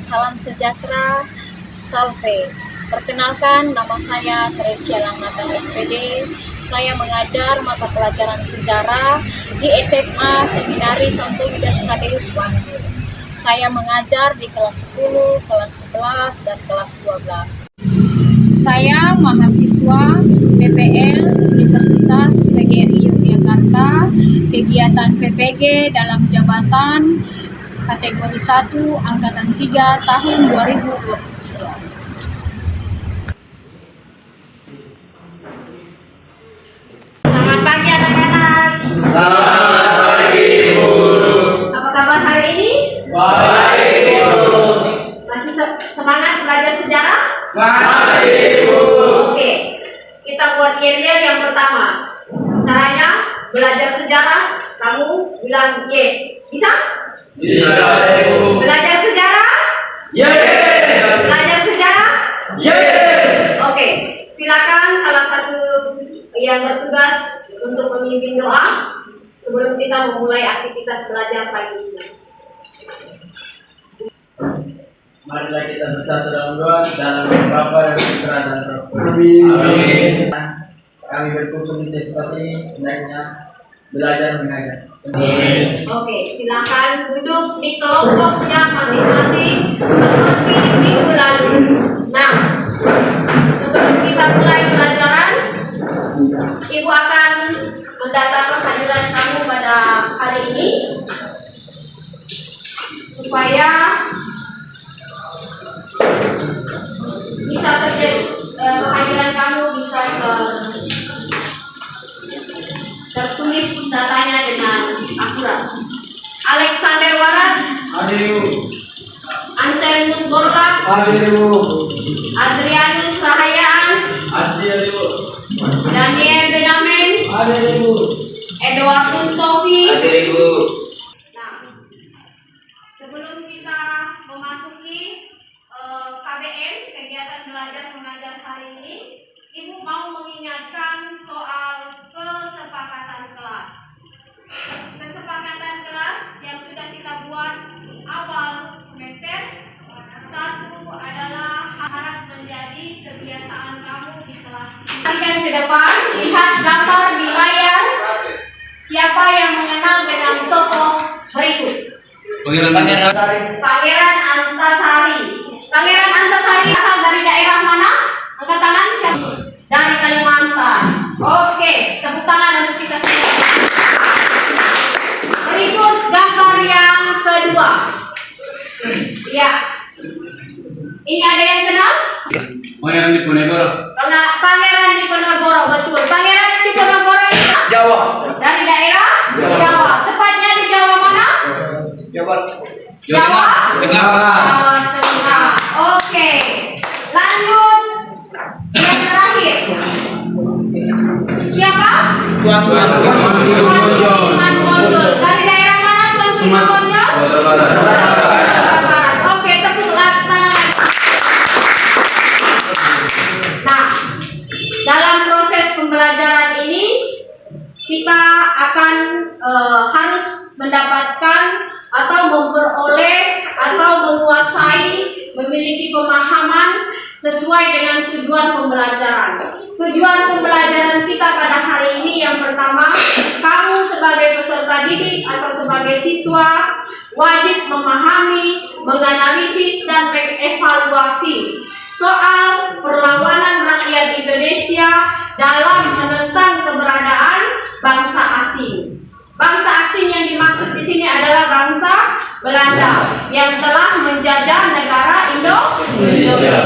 salam sejahtera, salve. Perkenalkan, nama saya Teresia Langnatan SPD. Saya mengajar mata pelajaran sejarah di SMA Seminari Santo Yudas Tadeus Bandung. Saya mengajar di kelas 10, kelas 11, dan kelas 12. Saya mahasiswa PPL Universitas PGRI Yogyakarta, kegiatan PPG dalam jabatan kategori 1 Angkatan 3 tahun 2023. Selamat pagi anak-anak. Selamat pagi, Bu. Apa kabar hari ini? Baik, Bu. Masih semangat belajar sejarah? Masih, Bu. Oke, kita buat yel-yel yang pertama. Caranya belajar sejarah, kamu bilang yes. Bisa? Bisa, Bu. Belajar sejarah? Yes. Belajar sejarah? Yes. Oke, silakan salah satu yang bertugas untuk memimpin doa sebelum kita memulai aktivitas belajar pagi ini. Marilah kita bersatu dalam doa dalam Bapa dan Putra dan Roh Kudus. Amin. Kami berkumpul di tempat ini hendaknya belajar mengajar. Amin. Oke, silakan duduk di kelompoknya masing-masing seperti minggu lalu. Nah, sebelum kita mulai pelajaran, Ibu akan mendata kehadiran kamu pada hari ini supaya bisa terjadi kehadiran kamu bisa tertulis datanya dengan akurat. Alexander Warat, Hadir, Bu. Anselmus Borka, Hadir, Bu. Adrianus Rahayaan, Hadir, Bu. Daniel Benamen, Hadir, Bu. Edwardus Tofi. Hadir, Bu. Nah, sebelum kita memasuki KBM, kegiatan belajar mengajar hari ini, Ibu mau mengingatkan soal kesepakatan kelas. Kesepakatan kelas yang sudah kita buat di awal semester. Satu adalah harap menjadi kebiasaan kamu di kelas. Kalian ke depan, lihat gambar di layar. Siapa yang mengenal dengan tokoh berikut? Pangeran Antasari. Pangeran Antasari. Pangeran Antasari asal dari daerah mana? Angkat tangan siapa? Dari Kalimantan. Oke, tepuk tangan untuk kita semua. Berikut gambar yang kedua. Ya. Ini ada yang kenal? Pangeran Diponegoro. Pangeran Diponegoro, betul. Pangeran Diponegoro itu Jawa. dari daerah Jawa. Tepatnya di Jawa mana? Jawa. Jawa Tengah. Oke. Lanjut. Yang terakhir. Siapa? Tuan Tuan Bonjol. Dari daerah mana Tuan Bonjol? Oke, tepuk tangan. Nah, dalam proses pembelajaran ini kita akan harus mendapatkan atau memperoleh atau menguasai, memiliki pemahaman sesuai dengan tujuan pembelajaran. Tujuan pembelajaran kita pada hari ini yang pertama, kamu sebagai peserta didik atau sebagai siswa wajib memahami, menganalisis, dan mengevaluasi soal perlawanan rakyat Indonesia dalam menentang keberadaan bangsa asing. Bangsa asing yang dimaksud di sini adalah bangsa Belanda yang telah menjajah negara Indonesia.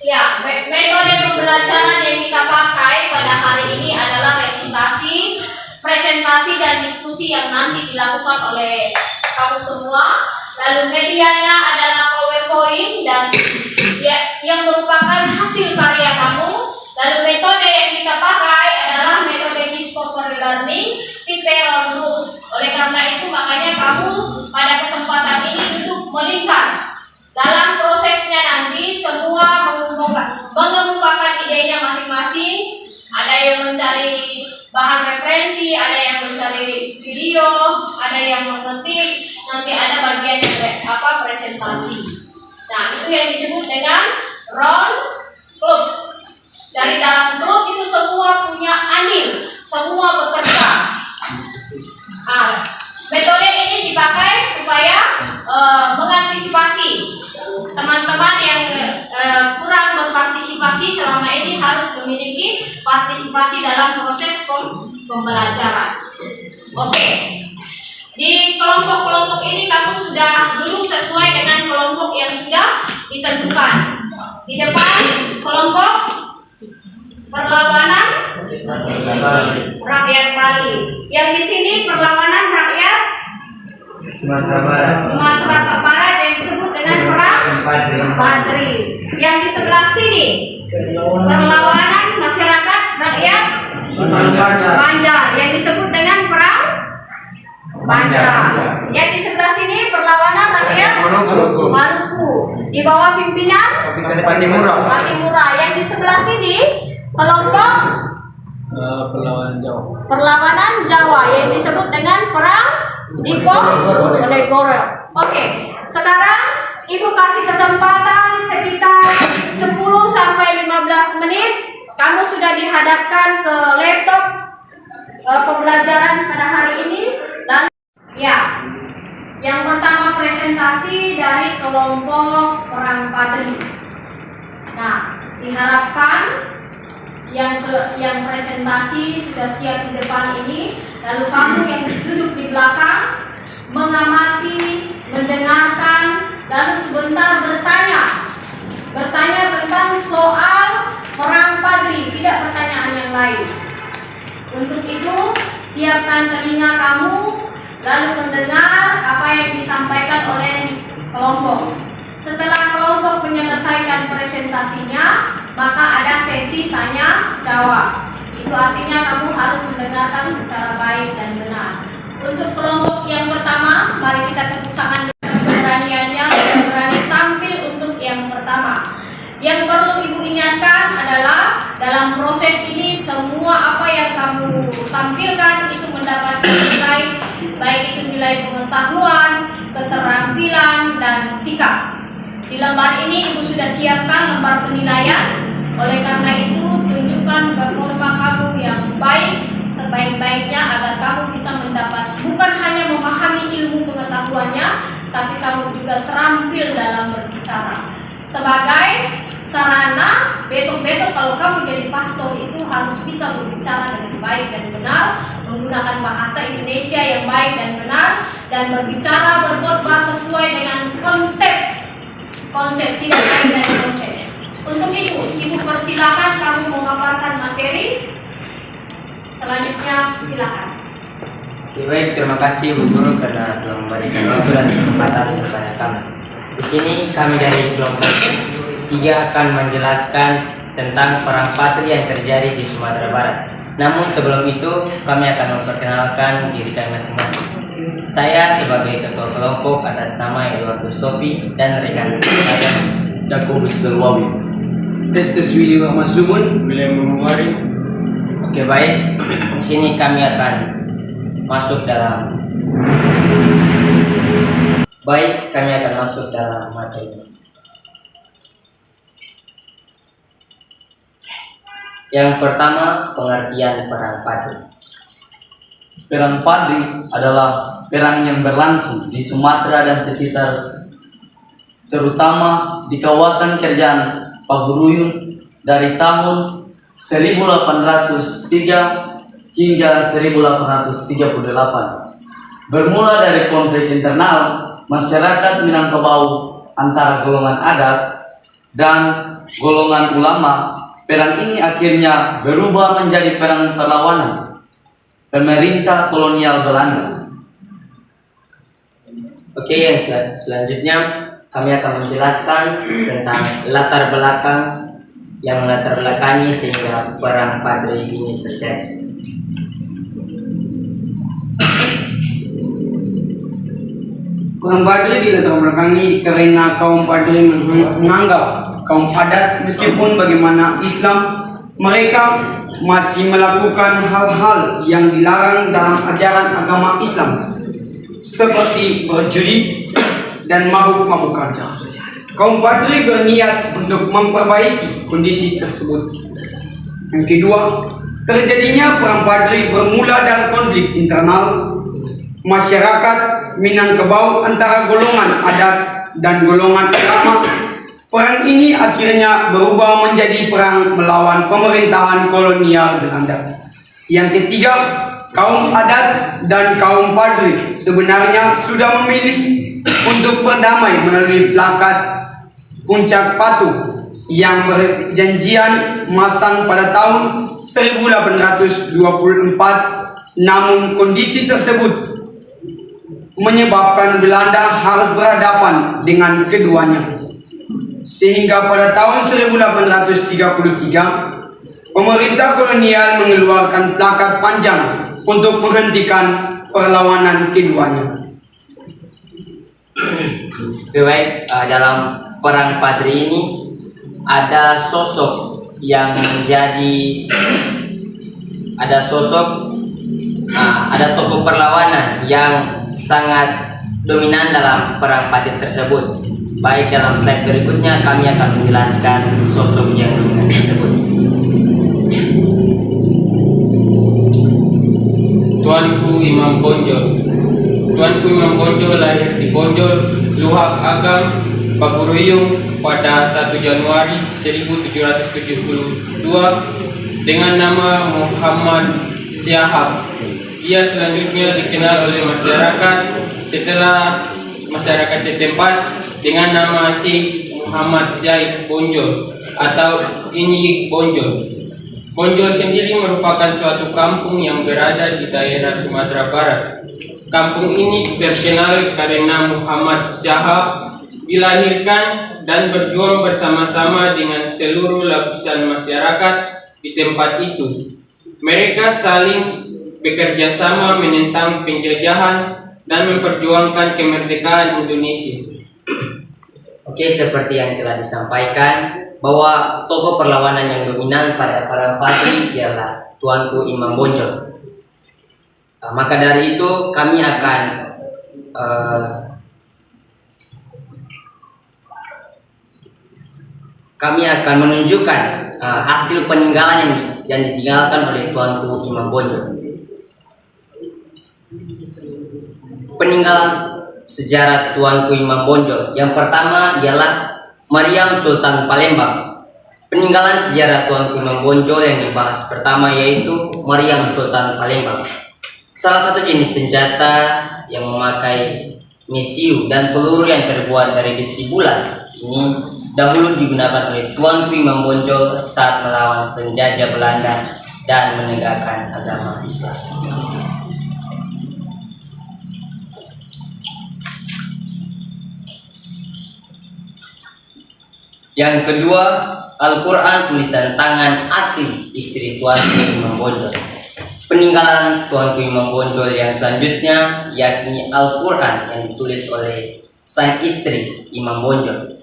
Ya, metode pembelajaran yang kita pakai pada hari ini adalah resitasi, presentasi, dan diskusi yang nanti dilakukan oleh kamu semua. Lalu medianya adalah PowerPoint dan yang merupakan hasil karya kamu. Lalu metode yang kita pakai adalah metode discovery learning tipe round group. Oleh karena itu makanya kamu pada kesempatan ini duduk melingkar. Dalam prosesnya nanti semua mengemukakan idenya masing-masing. Ada yang mencari bahan referensi, ada yang mencari video, ada yang mengetik, nanti ada bagian yang presentasi. Nah, itu yang disebut dengan role klub. Dari dalam klub itu semua punya andil, semua bekerja. Nah, metode ini dipakai supaya mengantisipasi teman-teman yang kurang berpartisipasi selama ini harus memiliki partisipasi dalam proses pembelajaran. Oke. Di kelompok-kelompok ini kamu sudah duduk sesuai dengan kelompok yang sudah ditentukan. Di depan kelompok perlawanan rakyat Bali. Yang di sini perlawanan rakyat Sumatera Barat yang disebut dengan perang Padri. Yang di sebelah sini perlawanan masyarakat rakyat Banjar yang disebut dengan perang Banjar. Yang di sebelah sini perlawanan rakyat Maluku di bawah pimpinan Patimura. Yang di sebelah sini kelompok perlawanan Jawa yang disebut dengan perang Diponegoro. Oke, sekarang Ibu kasih kesempatan sekitar 10 sampai 15 menit. Kamu sudah dihadapkan ke laptop pembelajaran pada hari ini. Dan ya, yang pertama presentasi dari kelompok perang Padri. Nah, diharapkan yang presentasi sudah siap di depan ini, lalu kamu yang duduk di belakang mengamati, mendengarkan, lalu sebentar bertanya tentang soal perang Padri, tidak pertanyaan yang lain. Untuk itu siapkan telinga kamu, lalu mendengar apa yang disampaikan oleh kelompok. Setelah kelompok menyelesaikan presentasinya, maka ada sesi tanya jawab. Itu artinya kamu harus mendengarkan secara baik dan benar. Untuk kelompok yang pertama, mari kita tepuk tangan atas keberaniannya yang berani tampil untuk yang pertama. Yang perlu Ibu ingatkan adalah dalam proses ini semua apa yang kamu tampilkan itu mendapatkan nilai, baik itu nilai pengetahuan, keterampilan, dan sikap. Di lembar ini Ibu sudah siapkan lembar penilaian. Oleh karena itu, tunjukkan performa kamu yang baik sebaik-baiknya agar kamu bisa mendapat bukan hanya memahami ilmu pengetahuannya, tapi kamu juga terampil dalam berbicara. Sebagai sarana, besok-besok kalau kamu jadi pastor itu harus bisa berbicara dengan baik dan benar, menggunakan bahasa Indonesia yang baik dan benar, dan berbicara berkhotbah sesuai dengan konsep tidak lain dari konsep. Untuk itu, Ibu persilakan kamu memaparkan materi. Selanjutnya silakan. Baik, terima kasih Bu Guru karena telah memberikan waktu dan kesempatan kepada kami. Di sini kami dari kelompok 3 akan menjelaskan tentang perang Padri yang terjadi di Sumatera Barat. Namun sebelum itu kami akan memperkenalkan diri kami masing-masing. Saya sebagai ketua kelompok atas nama Edward Gustovi dan rekan saya Yakobus Delwawi. Estes Willy Mahmasumun, William Mumari. Oke, baik. Di sini kami akan masuk dalam materi. Yang pertama, pengertian perang Padri. Perang Padri adalah perang yang berlangsung di Sumatera dan sekitar, terutama di kawasan kerajaan Paguruyung dari tahun 1803 hingga 1838. Bermula dari konflik internal masyarakat Minangkabau antara golongan adat dan golongan ulama. Perang ini akhirnya berubah menjadi perang perlawanan pemerintah kolonial Belanda. Oke, yang selanjutnya kami akan menjelaskan tentang latar belakang yang melatar belakangi sehingga perang Padri ini terjadi. Perang Padri dilatar belakangi karena kaum Padri menganggap kaum adat meskipun bagaimana Islam, mereka masih melakukan hal-hal yang dilarang dalam ajaran agama Islam, seperti berjudi, dan mabuk-mabukan. Kaum Padri berniat untuk memperbaiki kondisi tersebut. Yang kedua, terjadinya perang Padri bermula dari konflik internal masyarakat Minangkabau antara golongan adat dan golongan ulama. Perang ini akhirnya berubah menjadi perang melawan pemerintahan kolonial Belanda. Yang ketiga, kaum adat dan kaum Padri sebenarnya sudah memilih untuk berdamai melalui plakat Puncak Patuh yang berjanjian masang pada tahun 1824, namun kondisi tersebut menyebabkan Belanda harus berhadapan dengan keduanya. Sehingga pada tahun 1833, pemerintah kolonial mengeluarkan plakat panjang untuk menghentikan perlawanan keduanya. Baik, dalam perang Padri ini ada sosok yang menjadi ada tokoh perlawanan yang sangat dominan dalam perang Padri tersebut. Baik, dalam slide berikutnya kami akan menjelaskan sosok yang dominan tersebut. Tuanku Imam Bonjol. Tuanku Imam Bonjol lahir di Bonjol, Luhak Agam, Paguruyung pada 1 Januari 1772 dengan nama Muhammad Syahab. Ia selanjutnya dikenal oleh masyarakat setempat dengan nama Syekh Muhammad Syekh Bonjol atau Inyi Bonjol. Bonjol sendiri merupakan suatu kampung yang berada di daerah Sumatera Barat. Kampung ini terkenal karena Muhammad Syahab dilahirkan dan berjuang bersama-sama dengan seluruh lapisan masyarakat di tempat itu. Mereka saling bekerja sama menentang penjajahan dan memperjuangkan kemerdekaan Indonesia. Oke, seperti yang telah disampaikan bahwa tokoh perlawanan yang dominan pada perang Padri ialah Tuanku Imam Bonjol. Maka dari itu kami akan menunjukkan hasil peninggalan yang ditinggalkan oleh Tuanku Imam Bonjol. Peninggalan sejarah Tuanku Imam Bonjol. Yang pertama ialah Mariam Sultan Palembang. Peninggalan sejarah Tuanku Imam Bonjol yang dibahas pertama yaitu Mariam Sultan Palembang. Salah satu jenis senjata yang memakai mesiu dan peluru yang terbuat dari besi bulat ini dahulu digunakan oleh Tuanku Imam Bonjol saat melawan penjajah Belanda dan menegakkan agama Islam. Yang kedua, Al-Quran tulisan tangan asli istri Tuanku Imam Bonjol. Peninggalan Tuanku Imam Bonjol yang selanjutnya yakni Al-Quran yang ditulis oleh sang istri Imam Bonjol.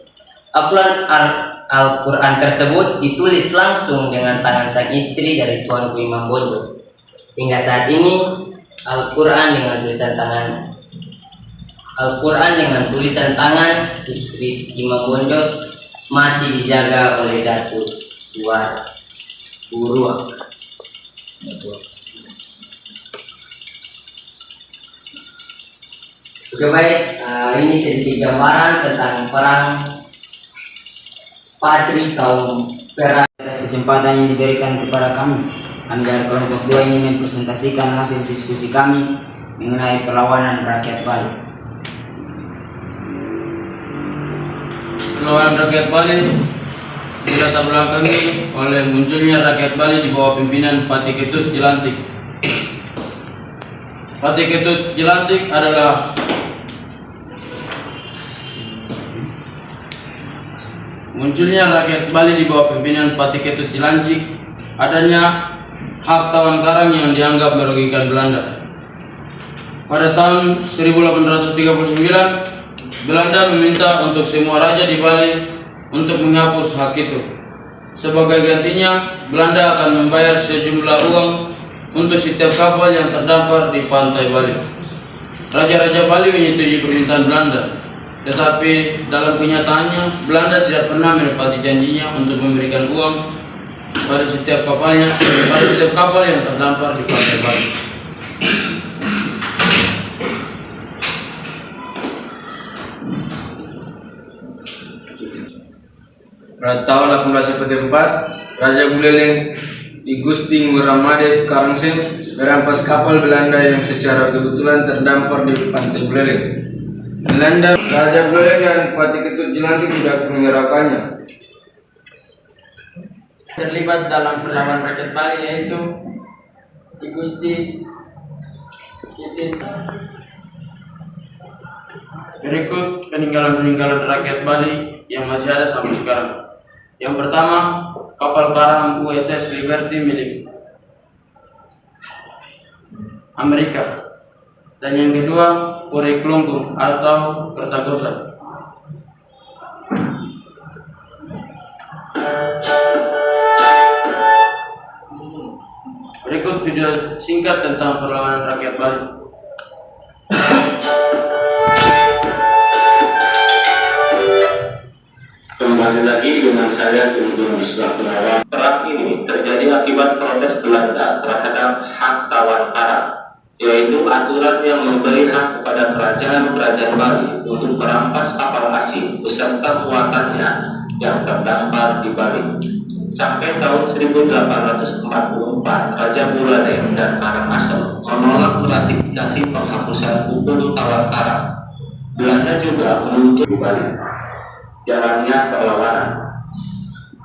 Al-Quran tersebut ditulis langsung dengan tangan sang istri dari Tuanku Imam Bonjol. Hingga saat ini Al-Quran dengan tulisan tangan istri Imam Bonjol masih dijaga oleh Datuk Tuan Buruak. Oke, baik, ini sedikit gambaran tentang perang Padri kaum Perak. Atas kesempatan yang diberikan kepada kami dari kelompok 2 ini mempresentasikan hasil diskusi kami mengenai perlawanan rakyat Bali. Perlawanan rakyat Bali dilatar belakangi oleh munculnya rakyat Bali di bawah pimpinan Patih Ketut Jelantik. Patih Ketut Jelantik adalah munculnya rakyat Bali di bawah pimpinan Patih Ketut Jelantik, adanya hak tawan karang yang dianggap merugikan Belanda. Pada tahun 1839, Belanda meminta untuk semua raja di Bali untuk menghapus hak itu. Sebagai gantinya, Belanda akan membayar sejumlah uang untuk setiap kapal yang terdampar di pantai Bali. Raja-raja Bali menyetujui permintaan Belanda. Tetapi dalam kenyataannya, Belanda tidak pernah menepati janjinya untuk memberikan uang pada setiap kapal yang terdampar di pantai Bali. Pada tahun 1844, Raja Buleleng I Gusti Ngurah Made Karangsem merampas kapal Belanda yang secara kebetulan terdampar di pantai Buleleng. Raja Buleleng dan Pati Ketut Jelantik tidak menyerahkannya. Terlibat dalam perlawanan rakyat Bali yaitu I Gusti Kitin. Berikut peninggalan-peninggalan rakyat Bali yang masih ada sampai sekarang. Yang pertama, kapal karam USS Liberty milik Amerika. Dan yang kedua, Puri Kelungkung atau Kertagosa. Berikut video singkat tentang perlawanan rakyat Bali. Kembali lagi dengan saya Tunggung Islam Gunawan. Perang ini terjadi akibat protes Belanda terhadap hak tawan karam, yaitu aturan yang memberi hak kepada kerajaan-kerajaan Bali untuk merampas kapal asing beserta muatannya yang terdampar di Bali. Sampai tahun 1844, Raja Buleleng dan Karangasem menolak meratifikasi penghapusan hukum tawan karam. Belanda juga menuntut di Bali. Jalannya perlawanan.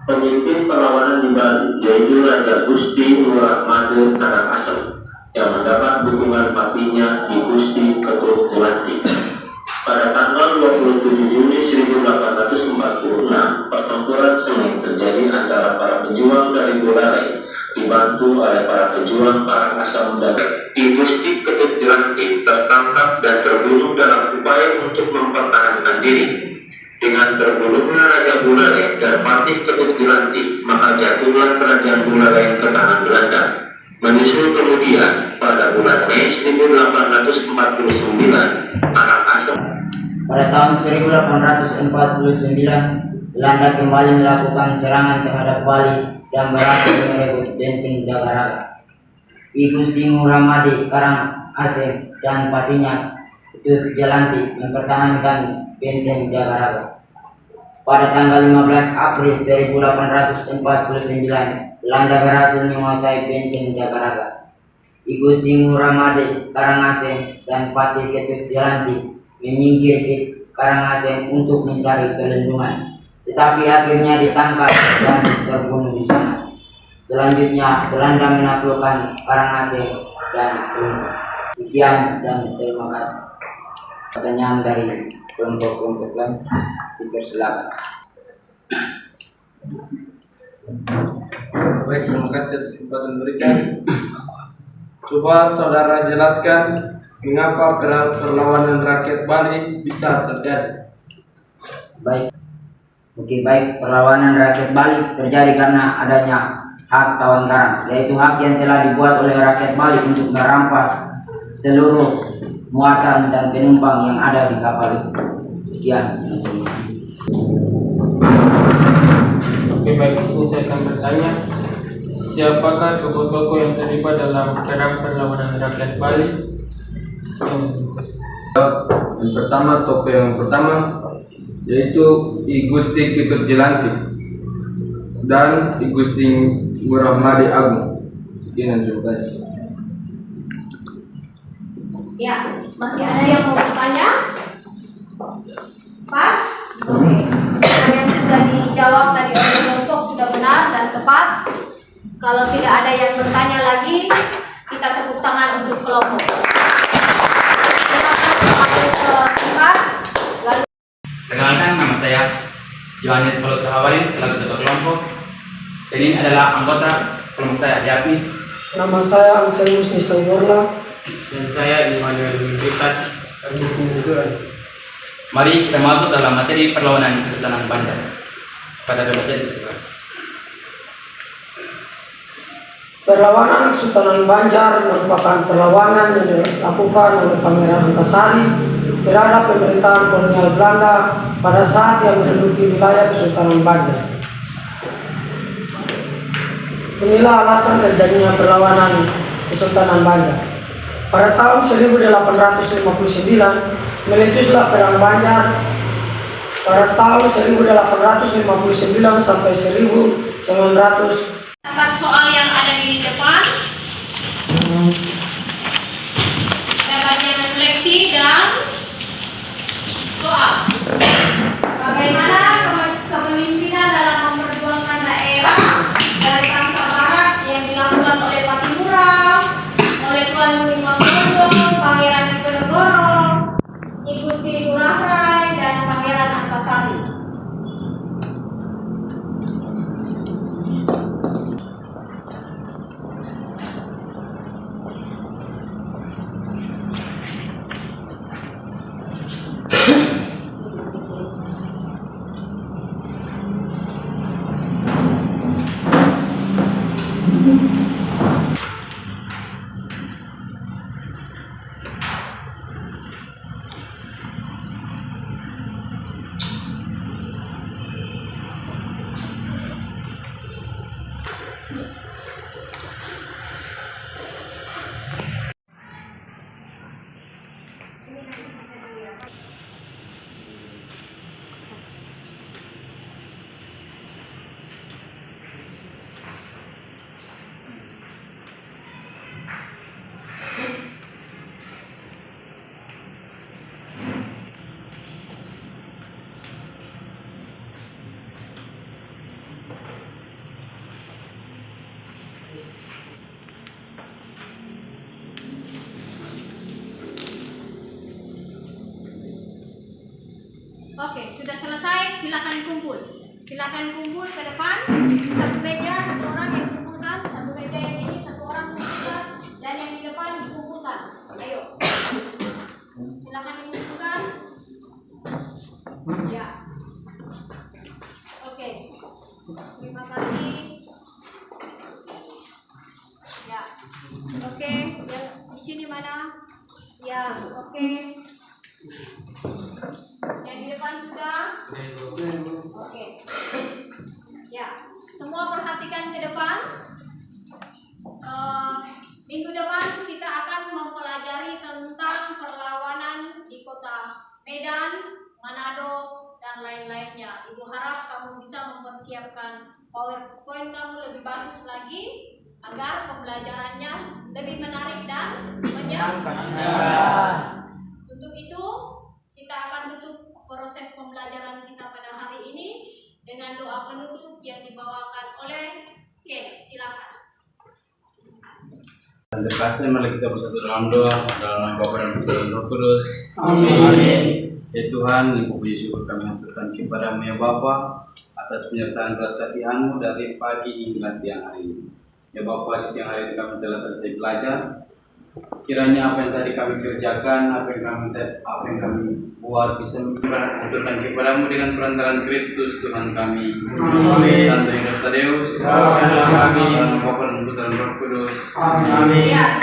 Pemimpin perlawanan di Bali yaitu Raja Gusti Ngurah Made Karangasem yang mendapat dukungan patinya di Gusti Ketut Jelantik. Pada tanggal 27 Juni 1846, pertempuran sengit terjadi antara para pejuang dari Buleleng dibantu oleh para pejuang Karangasem dan Ki Gusti Ketut Jelantik tertangkap dan terbunuh dalam upaya untuk mempertahankan diri. Dengan terbunuhnya Raja Buleleng dan Patih Ketut Jelantik, maka jatuhlah kerajaan Buleleng ke tangan Belanda. Menyusul kemudian pada bulan Mei 1849, Karangasem. Pada tahun 1849, Belanda kembali melakukan serangan terhadap Bali dan berhasil merebut benteng Jagaraga. I Gusti Ngurah Made Karangasem dan patinya Ketut Jelantik mempertahankan benteng Jagaraga. Pada tanggal 15 April 1849, Belanda berhasil menguasai benteng Jagaraga. I Gusti Ngurah Made Karangasem dan Patih Ketut Jelantik menyingkir ke Karangasem untuk mencari perlindungan, tetapi akhirnya ditangkap dan terbunuh di sana. Selanjutnya, Belanda menaklukkan Karangasem dan Kelungkung. Sekian dan terima kasih. Pertanyaan dari kelompok-kelompok lain, dipersilakan. Baik, terima kasih atas kesempatan diberikan. Coba saudara jelaskan mengapa perlawanan rakyat Bali bisa terjadi. Baik, perlawanan rakyat Bali terjadi karena adanya hak tawan karam, yaitu hak yang telah dibuat oleh rakyat Bali untuk merampas seluruh muatan dan penumpang yang ada di kapal itu. Sekian. Oke, baik, ini saya akan bertanya, siapakah tokoh-tokoh yang terlibat dalam perang perlawanan rakyat Bali? Yang pertama, tokoh yang pertama yaitu I Gusti Ketut Jelantik dan I Gusti Ngurah Made Agung. Sekian, terima kasih. Ya, masih ada yang mau bertanya? Pas? Yang sudah dijawab tadi oleh kelompok sudah benar dan tepat. Kalau tidak ada yang bertanya lagi, kita tepuk tangan untuk kelompok. Perkenalkan, nama saya Yohanes Paulus Rahawalin selaku ketua kelompok. Dan ini adalah anggota kelompok saya, yakni nama saya Anselmus Nistagorla. dan saya Immanuel Mingkitat. Mari kita masuk dalam materi perlawanan Kesultanan Banjar. Pada materi tersebut. Perlawanan Kesultanan Banjar merupakan perlawanan yang dilakukan oleh Pangeran Antasari terhadap pemerintahan kolonial Belanda pada saat yang menduduki wilayah Kesultanan Banjar. Inilah alasan terjadinya perlawanan Kesultanan Banjar. Pada tahun 1859 meletuslah Perang Banjar. Pada tahun 1859 sampai 1900. Tempat soal yang ada di depan. Bagian refleksi dan soal. Bagaimana kepemimpinan dalam memperjuangkan daerah dari bangsa Barat yang dilakukan oleh Patimura, oleh Tuan Imam Bonjol, Pangeran Diponegoro, Ki Gusti Ngurah Rai, dan Pangeran Antasari. Oke, sudah selesai, silakan kumpul. Silakan kumpul ke depan. Satu meja, satu orang yang kumpulkan. Satu meja yang ini, satu orang kumpulkan. Dan yang di depan dikumpulkan. Ayo. Silakan dikumpulkan. Ya. Oke. Terima kasih. Ya. Oke. Ya, di sini mana? Ya, oke. Yang di depan sudah? Oke. Ya, semua perhatikan ke depan. Minggu depan kita akan mempelajari tentang perlawanan di kota Medan, Manado, dan lain-lainnya. Ibu harap kamu bisa mempersiapkan PowerPoint kamu lebih bagus lagi agar pembelajarannya lebih menarik dan menyenangkan. Untuk itu, kita akan tutup proses pembelajaran kita pada hari ini dengan doa penutup yang dibawakan oleh Ken. Silakan. Dan terkasih mari kita bersatu dalam doa dalam nama Bapa dan Putra dan Roh Kudus. Amin. Ya Tuhan, puji syukur kami haturkan kepadamu ya Bapa atas penyertaan belas kasihan-Mu dari pagi hingga siang hari ini. Ya Bapa, di siang hari ini kami telah selesai belajar. Kiranya apa yang tadi kami kerjakan, apa yang kami buat bisa mengaturkan kepadamu dengan perantaraan Kristus Tuhan kami. Amin. Santo Inus Tadeus. Amin. Bapa dan Putra dan Roh Kudus. Amin. Ya,